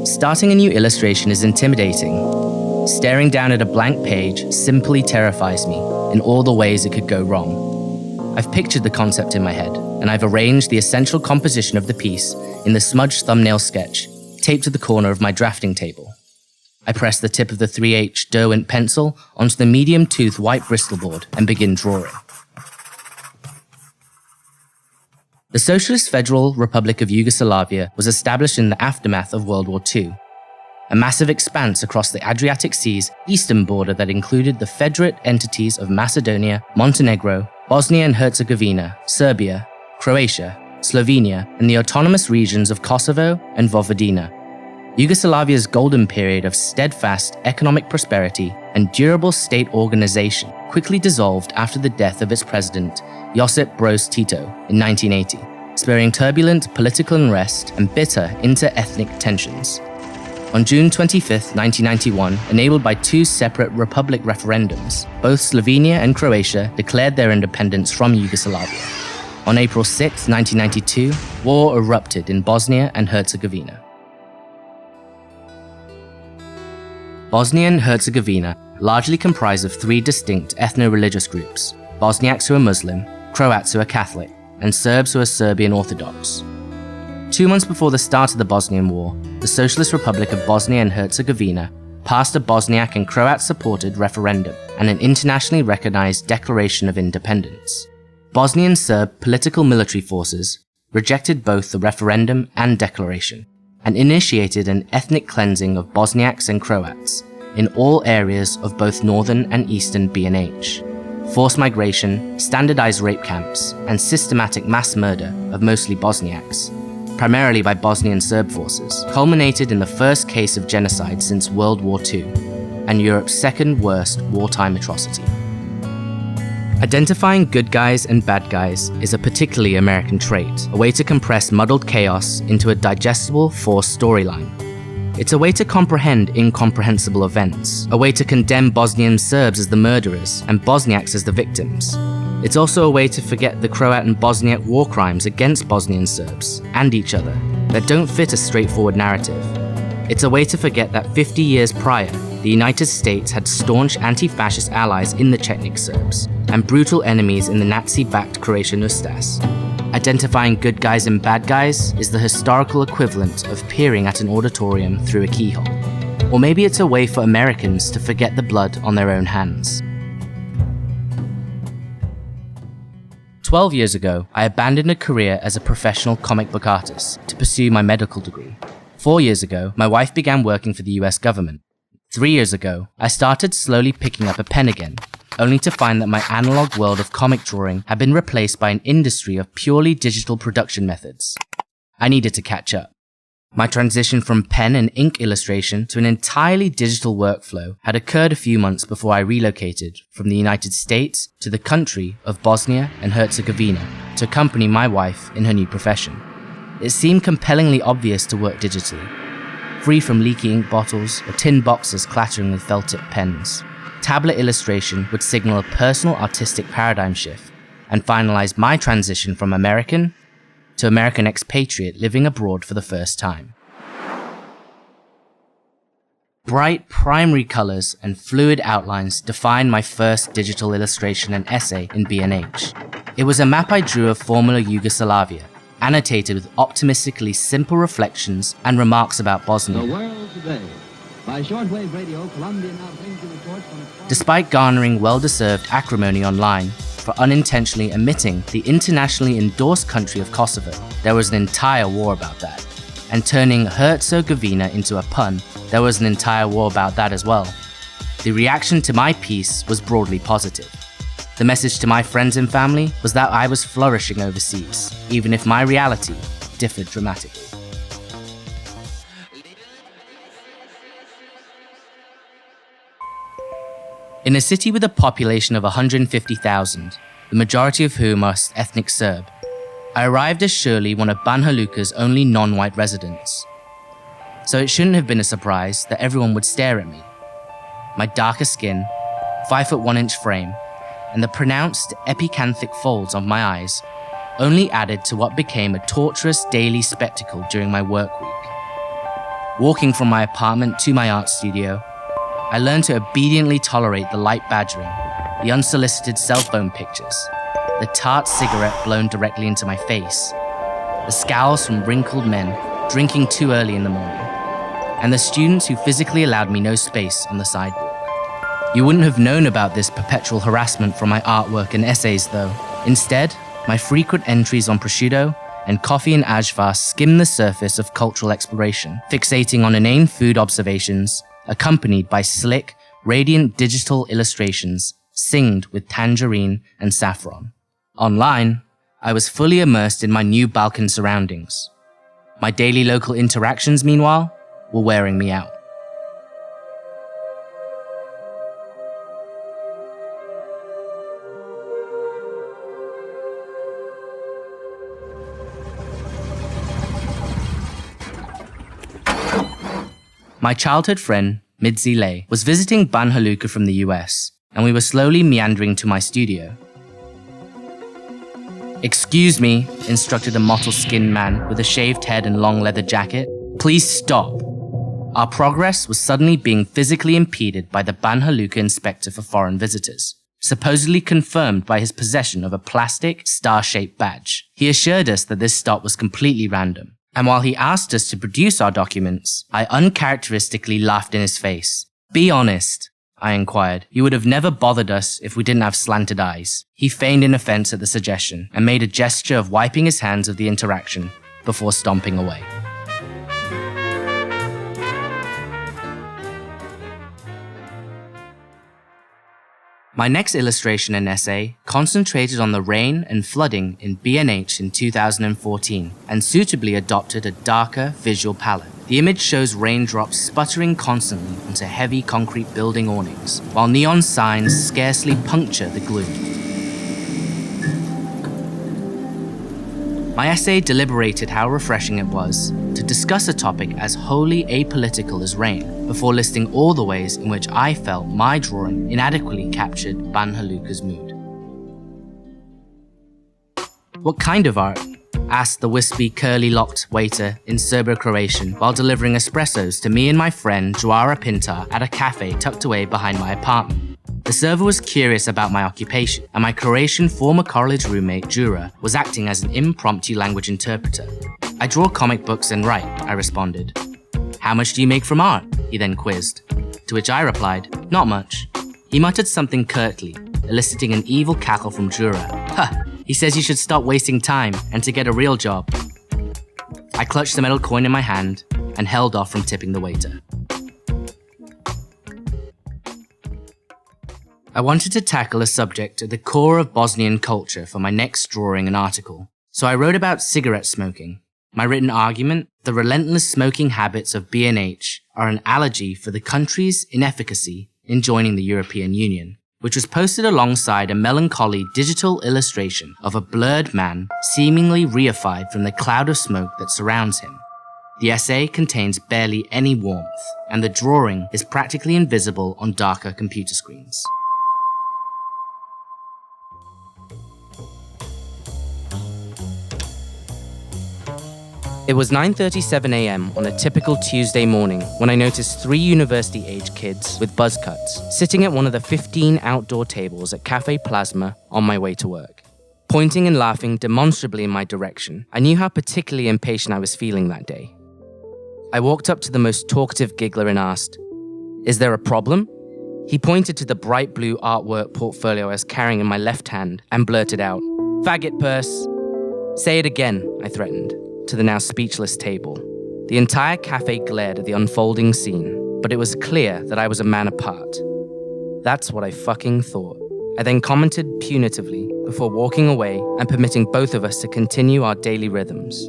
Starting a new illustration is intimidating. Staring down at a blank page simply terrifies me in all the ways it could go wrong. I've pictured the concept in my head, and I've arranged the essential composition of the piece in the smudged thumbnail sketch taped to the corner of my drafting table. I press the tip of the 3H Derwent pencil onto the medium-tooth white Bristol board and begin drawing. The Socialist Federal Republic of Yugoslavia was established in the aftermath of World War II, a massive expanse across the Adriatic Sea's eastern border that included the federate entities of Macedonia, Montenegro, Bosnia and Herzegovina, Serbia, Croatia, Slovenia, and the autonomous regions of Kosovo and Vojvodina. Yugoslavia's golden period of steadfast economic prosperity and durable state organization quickly dissolved after the death of its president, Josip Broz Tito, in 1980, spurring turbulent political unrest and bitter inter-ethnic tensions. On June 25, 1991, enabled by two separate republic referendums, both Slovenia and Croatia declared their independence from Yugoslavia. On April 6, 1992, war erupted in Bosnia and Herzegovina. Bosnia and Herzegovina largely comprise of three distinct ethno-religious groups: Bosniaks who are Muslim, Croats who are Catholic, and Serbs who are Serbian Orthodox. 2 months before the start of the Bosnian War, the Socialist Republic of Bosnia and Herzegovina passed a Bosniak and Croat-supported referendum and an internationally recognized Declaration of Independence. Bosnian Serb political military forces rejected both the referendum and declaration, and initiated an ethnic cleansing of Bosniaks and Croats in all areas of both northern and eastern B&H. Forced migration, standardized rape camps, and systematic mass murder of mostly Bosniaks, primarily by Bosnian Serb forces, culminated in the first case of genocide since World War II, and Europe's second worst wartime atrocity. Identifying good guys and bad guys is a particularly American trait, a way to compress muddled chaos into a digestible forced storyline. It's a way to comprehend incomprehensible events, a way to condemn Bosnian Serbs as the murderers and Bosniaks as the victims. It's also a way to forget the Croat and Bosniak war crimes against Bosnian Serbs and each other that don't fit a straightforward narrative. It's a way to forget that 50 years prior, the United States had staunch anti-fascist allies in the Chetnik Serbs and brutal enemies in the Nazi-backed Croatian Ustaš. Identifying good guys and bad guys is the historical equivalent of peering at an auditorium through a keyhole. Or maybe it's a way for Americans to forget the blood on their own hands. 12 years ago, I abandoned a career as a professional comic book artist to pursue my medical degree. 4 years ago, my wife began working for the US government. 3 years ago, I started slowly picking up a pen again, only to find that my analog world of comic drawing had been replaced by an industry of purely digital production methods. I needed to catch up. My transition from pen and ink illustration to an entirely digital workflow had occurred a few months before I relocated from the United States to the country of Bosnia and Herzegovina to accompany my wife in her new profession. It seemed compellingly obvious to work digitally, free from leaky ink bottles or tin boxes clattering with felt-tip pens. Tablet illustration would signal a personal artistic paradigm shift and finalize my transition from American to American expatriate living abroad for the first time. Bright primary colors and fluid outlines defined my first digital illustration and essay in B&H. It was a map I drew of former Yugoslavia, annotated with optimistically simple reflections and remarks about Bosnia. The world today. By shortwave radio, Colombia now brings you reports from... Despite garnering well-deserved acrimony online for unintentionally omitting the internationally endorsed country of Kosovo, there was an entire war about that. And turning Herzegovina into a pun, there was an entire war about that as well. The reaction to my piece was broadly positive. The message to my friends and family was that I was flourishing overseas, even if my reality differed dramatically. In a city with a population of 150,000, the majority of whom are ethnic Serb, I arrived as surely one of Banja Luka's only non-white residents. So it shouldn't have been a surprise that everyone would stare at me. My darker skin, 5'1" frame, and the pronounced epicanthic folds on my eyes only added to what became a torturous daily spectacle during my work week. Walking from my apartment to my art studio, I learned to obediently tolerate the light badgering, the unsolicited cell phone pictures, the tart cigarette blown directly into my face, the scowls from wrinkled men drinking too early in the morning, and the students who physically allowed me no space on the sidewalk. You wouldn't have known about this perpetual harassment from my artwork and essays, though. Instead, my frequent entries on prosciutto and coffee and ajvar skim the surface of cultural exploration, fixating on inane food observations, accompanied by slick, radiant digital illustrations, singed with tangerine and saffron. Online, I was fully immersed in my new Balkan surroundings. My daily local interactions, meanwhile, were wearing me out. My childhood friend, Midzi Lay, was visiting Ban Haluka from the US, and we were slowly meandering to my studio. "Excuse me," instructed a mottled-skinned man with a shaved head and long leather jacket. "Please stop." Our progress was suddenly being physically impeded by the Ban Haluka inspector for foreign visitors, supposedly confirmed by his possession of a plastic, star-shaped badge. He assured us that this stop was completely random. And while he asked us to produce our documents, I uncharacteristically laughed in his face. "Be honest," I inquired. "You would have never bothered us if we didn't have slanted eyes." He feigned an offense at the suggestion and made a gesture of wiping his hands of the interaction before stomping away. My next illustration and essay concentrated on the rain and flooding in B&H in 2014 and suitably adopted a darker visual palette. The image shows raindrops sputtering constantly onto heavy concrete building awnings, while neon signs scarcely puncture the gloom. My essay deliberated how refreshing it was to discuss a topic as wholly apolitical as rain, before listing all the ways in which I felt my drawing inadequately captured Ban Haluka's mood. "What kind of art?" asked the wispy, curly-locked waiter in Serbo-Croatian while delivering espressos to me and my friend Joara Pintar at a cafe tucked away behind my apartment. The server was curious about my occupation, and my Croatian former college roommate, Jura, was acting as an impromptu language interpreter. "I draw comic books and write," I responded. "How much do you make from art?" he then quizzed. To which I replied, "Not much." He muttered something curtly, eliciting an evil cackle from Jura. "Huh, he says you should stop wasting time and to get a real job." I clutched the metal coin in my hand and held off from tipping the waiter. I wanted to tackle a subject at the core of Bosnian culture for my next drawing and article, so I wrote about cigarette smoking. My written argument, the relentless smoking habits of B&H are an allergy for the country's inefficacy in joining the European Union, which was posted alongside a melancholy digital illustration of a blurred man seemingly reified from the cloud of smoke that surrounds him. The essay contains barely any warmth, and the drawing is practically invisible on darker computer screens. It was 9:37 a.m. on a typical Tuesday morning when I noticed 3 university-age kids with buzz cuts sitting at one of the 15 outdoor tables at Cafe Plasma on my way to work. Pointing and laughing demonstrably in my direction, I knew how particularly impatient I was feeling that day. I walked up to the most talkative giggler and asked, "Is there a problem?" He pointed to the bright blue artwork portfolio I was carrying in my left hand and blurted out, "Faggot purse." "Say it again," I threatened, to the now speechless table. The entire cafe glared at the unfolding scene, but it was clear that I was a man apart. That's what I fucking thought. I then commented punitively before walking away and permitting both of us to continue our daily rhythms.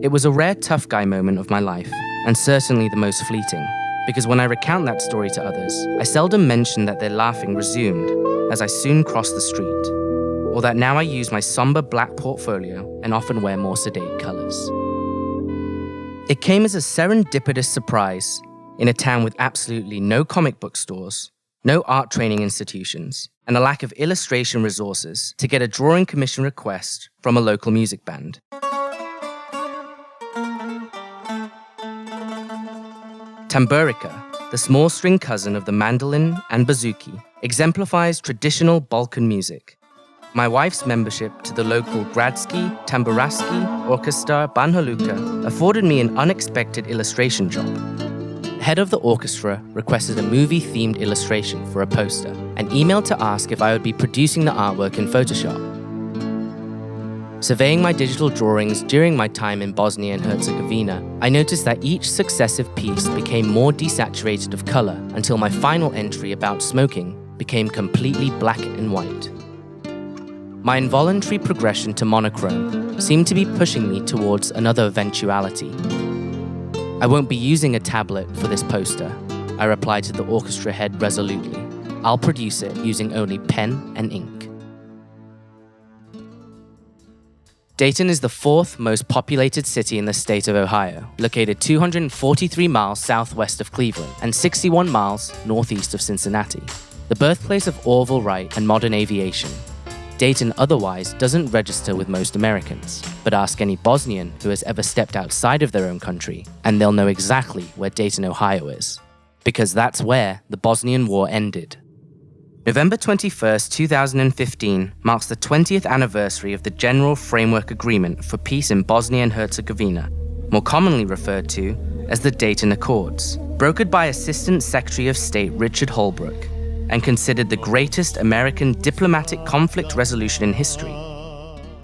It was a rare tough guy moment of my life, and certainly the most fleeting, because when I recount that story to others, I seldom mention that their laughing resumed as I soon crossed the street, or that now I use my somber black portfolio and often wear more sedate colors. It came as a serendipitous surprise in a town with absolutely no comic book stores, no art training institutions, and a lack of illustration resources to get a drawing commission request from a local music band. Tamburica, the small string cousin of the mandolin and bouzouki, exemplifies traditional Balkan music. My wife's membership to the local Gradski Tamburaski Orchestra Banja Luka afforded me an unexpected illustration job. The head of the orchestra requested a movie-themed illustration for a poster and emailed to ask if I would be producing the artwork in Photoshop. Surveying my digital drawings during my time in Bosnia and Herzegovina, I noticed that each successive piece became more desaturated of color until my final entry about smoking became completely black and white. My involuntary progression to monochrome seemed to be pushing me towards another eventuality. I won't be using a tablet for this poster, I replied to the orchestra head resolutely. I'll produce it using only pen and ink. Dayton is the fourth most populated city in the state of Ohio, located 243 miles southwest of Cleveland and 61 miles northeast of Cincinnati. The birthplace of Orville Wright and modern aviation, Dayton otherwise doesn't register with most Americans, but ask any Bosnian who has ever stepped outside of their own country, and they'll know exactly where Dayton, Ohio is, because that's where the Bosnian War ended. November 21st, 2015 marks the 20th anniversary of the General Framework Agreement for Peace in Bosnia and Herzegovina, more commonly referred to as the Dayton Accords, brokered by Assistant Secretary of State Richard Holbrooke, and considered the greatest American diplomatic conflict resolution in history.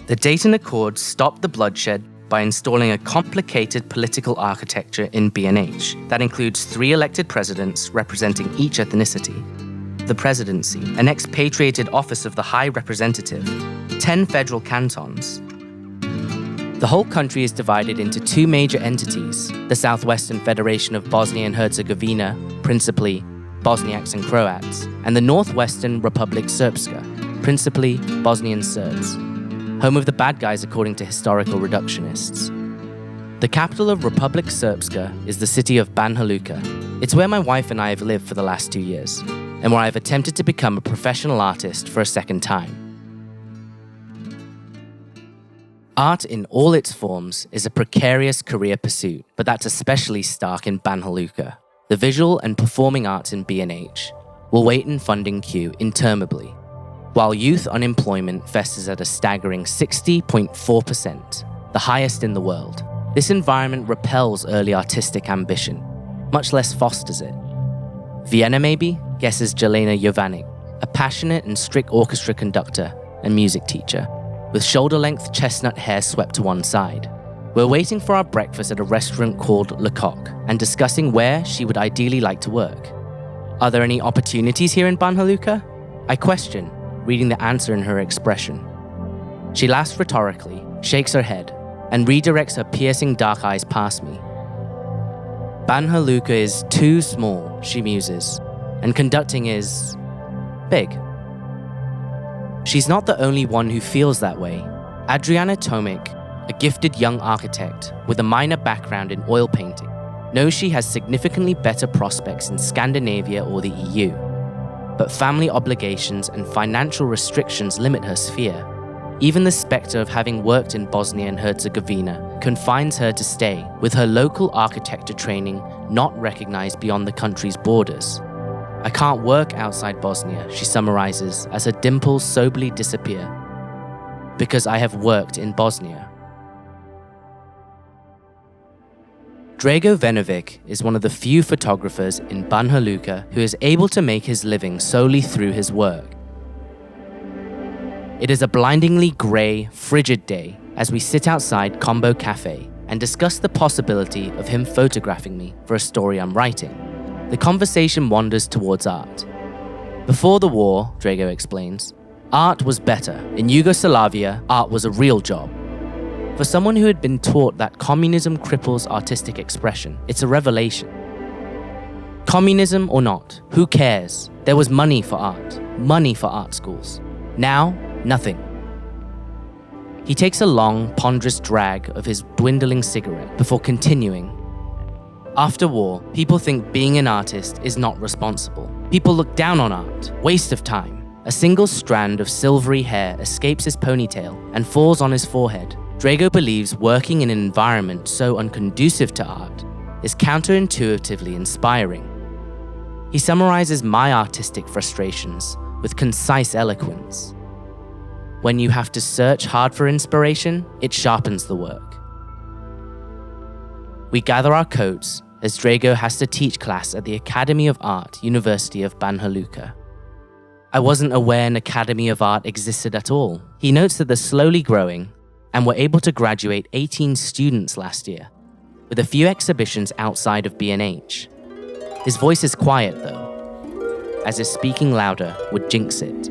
The Dayton Accords stopped the bloodshed by installing a complicated political architecture in B&H that includes 3 elected presidents representing each ethnicity, the presidency, an expatriated office of the High Representative, 10 federal cantons. The whole country is divided into 2 major entities, the Southwestern Federation of Bosnia and Herzegovina, principally Bosniaks and Croats, and the Northwestern Republic Srpska, principally Bosnian Serbs, home of the bad guys according to historical reductionists. The capital of Republic Srpska is the city of Banja Luka. It's where my wife and I have lived for the last 2 years, and where I've attempted to become a professional artist for a second time. Art in all its forms is a precarious career pursuit, but that's especially stark in Banja Luka. The visual and performing arts in B&H will wait in funding queue interminably, while youth unemployment festers at a staggering 60.4%, the highest in the world. This environment repels early artistic ambition, much less fosters it. Vienna maybe, guesses Jelena Jovanic, a passionate and strict orchestra conductor and music teacher, with shoulder-length chestnut hair swept to one side. We're waiting for our breakfast at a restaurant called Le Coq and discussing where she would ideally like to work. Are there any opportunities here in Banja Luka? I question, reading the answer in her expression. She laughs rhetorically, shakes her head, and redirects her piercing dark eyes past me. Banja Luka is too small, she muses, and conducting is big. She's not the only one who feels that way. Adriana Tomic, a gifted young architect with a minor background in oil painting, knows she has significantly better prospects in Scandinavia or the EU. But family obligations and financial restrictions limit her sphere. Even the specter of having worked in Bosnia and Herzegovina confines her to stay, with her local architecture training not recognized beyond the country's borders. I can't work outside Bosnia, she summarizes as her dimples soberly disappear, because I have worked in Bosnia. Drago Venovic is one of the few photographers in Banja Luka who is able to make his living solely through his work. It is a blindingly grey, frigid day as we sit outside Combo Cafe and discuss the possibility of him photographing me for a story I'm writing. The conversation wanders towards art. Before the war, Drago explains, art was better. In Yugoslavia, art was a real job. For someone who had been taught that communism cripples artistic expression, it's a revelation. Communism or not, who cares? There was money for art schools. Now, nothing. He takes a long, ponderous drag of his dwindling cigarette before continuing. After war, people think being an artist is not responsible. People look down on art, waste of time. A single strand of silvery hair escapes his ponytail and falls on his forehead. Drago believes working in an environment so unconducive to art is counterintuitively inspiring. He summarizes my artistic frustrations with concise eloquence. When you have to search hard for inspiration, it sharpens the work. We gather our coats as Drago has to teach class at the Academy of Art, University of Banja Luka. I wasn't aware an Academy of Art existed at all. He notes that they're slowly growing and were able to graduate 18 students last year, with a few exhibitions outside of B&H. His voice is quiet though, as if speaking louder would jinx it.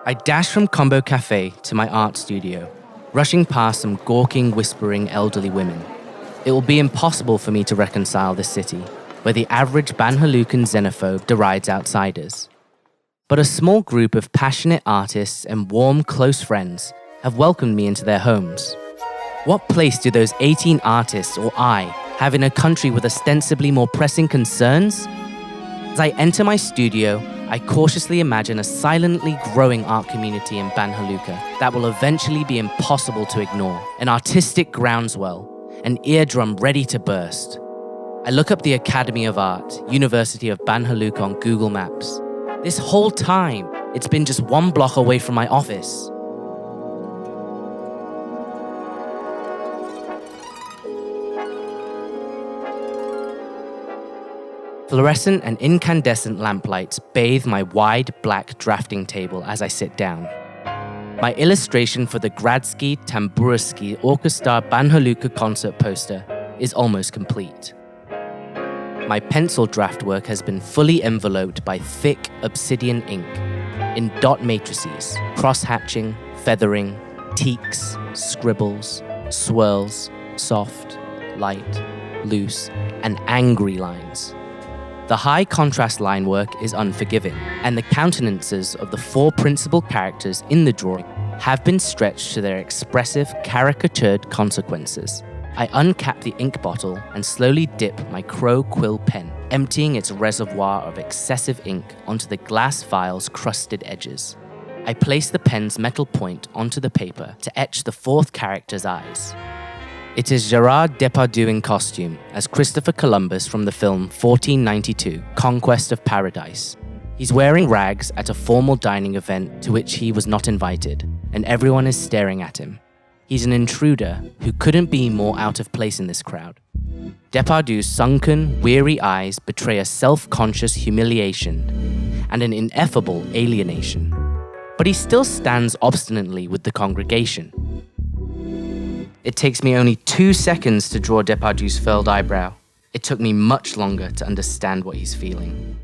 I dash from Combo Cafe to my art studio, rushing past some gawking, whispering elderly women. It will be impossible for me to reconcile this city, where the average Banja Lukan xenophobe derides outsiders. But a small group of passionate artists and warm, close friends have welcomed me into their homes. What place do those 18 artists or I have in a country with ostensibly more pressing concerns? As I enter my studio, I cautiously imagine a silently growing art community in Banja Luka that will eventually be impossible to ignore. An artistic groundswell, an eardrum ready to burst. I look up the Academy of Art, University of Banja Luka on Google Maps. This whole time, it's been just 1 block away from my office. Fluorescent and incandescent lamplights bathe my wide black drafting table as I sit down. My illustration for the Gradsky Tamburski Orchestra Banja Luka concert poster is almost complete. My pencil draft work has been fully enveloped by thick obsidian ink in dot matrices, cross-hatching, feathering, teaks, scribbles, swirls, soft, light, loose, and angry lines. The high contrast line work is unforgiving, and the countenances of the 4 principal characters in the drawing have been stretched to their expressive, caricatured consequences. I uncap the ink bottle and slowly dip my crow quill pen, emptying its reservoir of excessive ink onto the glass vial's crusted edges. I place the pen's metal point onto the paper to etch the 4th character's eyes. It is Gerard Depardieu in costume as Christopher Columbus from the film 1492, Conquest of Paradise. He's wearing rags at a formal dining event to which he was not invited, and everyone is staring at him. He's an intruder who couldn't be more out of place in this crowd. Depardieu's sunken, weary eyes betray a self-conscious humiliation and an ineffable alienation. But he still stands obstinately with the congregation. It takes me only 2 seconds to draw Depardieu's furled eyebrow. It took me much longer to understand what he's feeling.